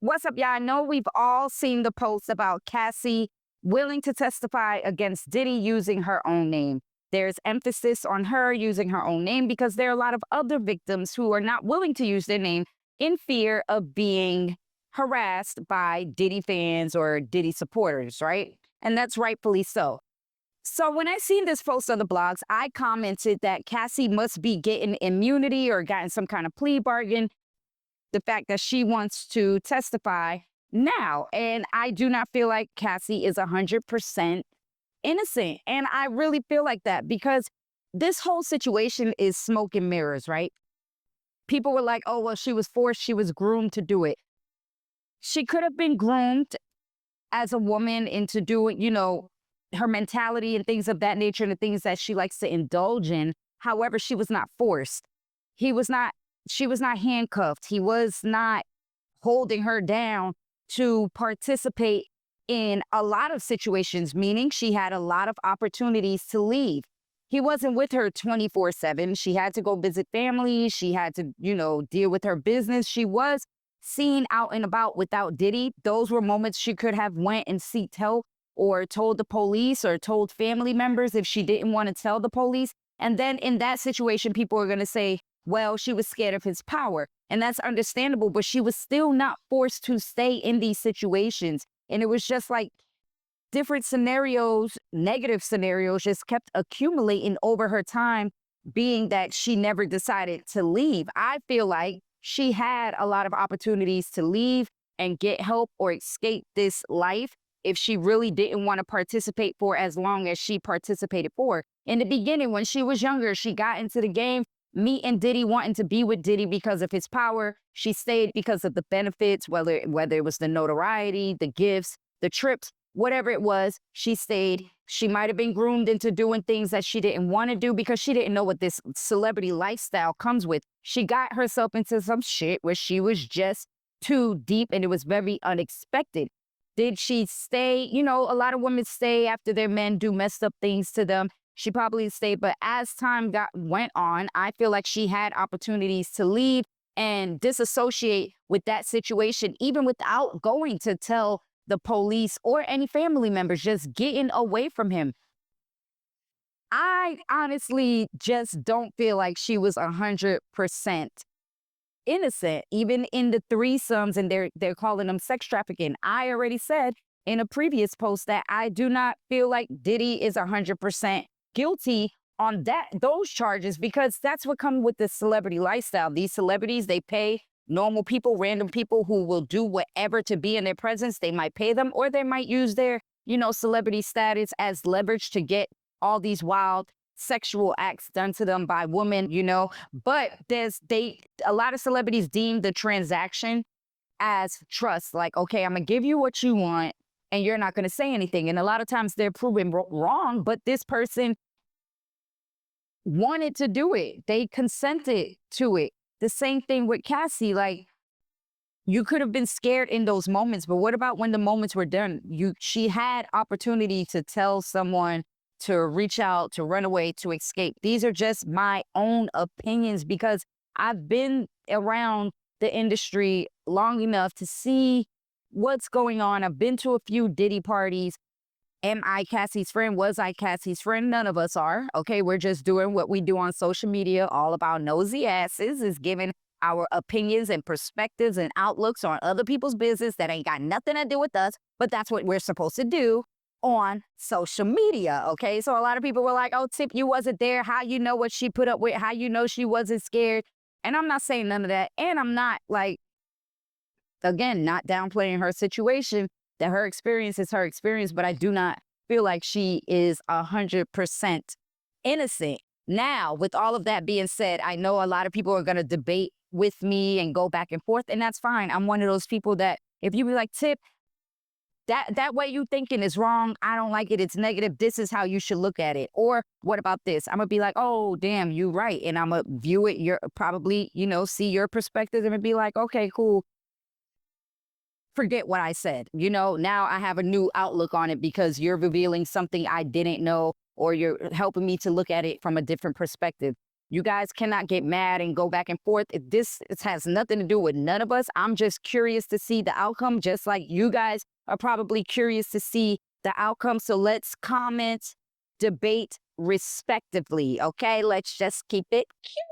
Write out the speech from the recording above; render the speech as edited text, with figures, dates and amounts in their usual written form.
What's up, y'all? I know we've all seen the posts about Cassie willing to testify against Diddy using her own name. There's emphasis on her using her own name because there are a lot of other victims who are not willing to use their name in fear of being harassed by Diddy fans or Diddy supporters, right? And that's rightfully so. So when I seen this post on the blogs, I commented that Cassie must be getting immunity or gotten some kind of plea bargain, the fact that she wants to testify now. And I do not feel like Cassie is 100% innocent. And I really feel like that because this whole situation is smoke and mirrors, right? People were like, oh, well, she was forced, she was groomed to do it. She could have been groomed as a woman into doing, her mentality and things of that nature and the things that she likes to indulge in. However, she was not forced. She was not handcuffed. He was not holding her down to participate in a lot of situations, meaning she had a lot of opportunities to leave. He wasn't with her 24/7. She had to go visit family. She had to, deal with her business. She was seen out and about without Diddy. Those were moments she could have went and sought help or told the police or told family members if she didn't want to tell the police. And then in that situation, people are going to say, well, she was scared of his power. And that's understandable, but she was still not forced to stay in these situations. And it was just like different scenarios, negative scenarios, just kept accumulating over her time, being that she never decided to leave. I feel like she had a lot of opportunities to leave and get help or escape this life if she really didn't want to participate for as long as she participated for. In the beginning, when she was younger, she got into the game, meeting Diddy, wanting to be with Diddy because of his power. She stayed because of the benefits, whether it was the notoriety, the gifts, the trips, whatever it was, she stayed. She might have been groomed into doing things that she didn't want to do because she didn't know what this celebrity lifestyle comes with. She got herself into some shit where she was just too deep and it was very unexpected. Did she stay? A lot of women stay after their men do messed up things to them. She probably stayed, but as time went on, I feel like she had opportunities to leave and disassociate with that situation, even without going to tell the police or any family members, just getting away from him. I honestly just don't feel like she was 100% innocent, even in the threesomes, and they're calling them sex trafficking. I already said in a previous post that I do not feel like Diddy is 100% guilty on those charges because that's what comes with the celebrity lifestyle. These celebrities, they pay normal people, random people who will do whatever to be in their presence. They might pay them or they might use their, celebrity status as leverage to get all these wild sexual acts done to them by women, but a lot of celebrities deem the transaction as trust. Like, okay, I'm gonna give you what you want and you're not gonna say anything. And a lot of times they're proven wrong, but this person wanted to do it. They consented to it. The same thing with Cassie. Like, you could have been scared in those moments, but what about when the moments were done? She had opportunity to tell someone, to reach out, to run away, to escape. These are just my own opinions because I've been around the industry long enough to see what's going on. I've been to a few Diddy parties. Am I Cassie's friend? Was I Cassie's friend? None of us are. Okay, we're just doing what we do on social media, all about nosy asses, is giving our opinions and perspectives and outlooks on other people's business that ain't got nothing to do with us, but that's what we're supposed to do on social media, okay? So a lot of people were like, oh, Tip, you wasn't there. How you know what she put up with? How you know she wasn't scared? And I'm not saying none of that. And I'm not again, not downplaying her situation, that her experience is her experience, but I do not feel like she is 100% innocent. Now, with all of that being said, I know a lot of people are going to debate with me and go back and forth, and that's fine. I'm one of those people that if you be like, Tip, that way you thinking is wrong. I don't like it. It's negative. This is how you should look at it. Or what about this? I'm going to be like, oh, damn, you right. And I'm going to view it, see your perspective and be like, okay, cool. Forget what I said. Now I have a new outlook on it because you're revealing something I didn't know or you're helping me to look at it from a different perspective. You guys cannot get mad and go back and forth. It has nothing to do with none of us. I'm just curious to see the outcome, just like you guys are probably curious to see the outcome. So let's comment, debate respectively, okay? Let's just keep it cute.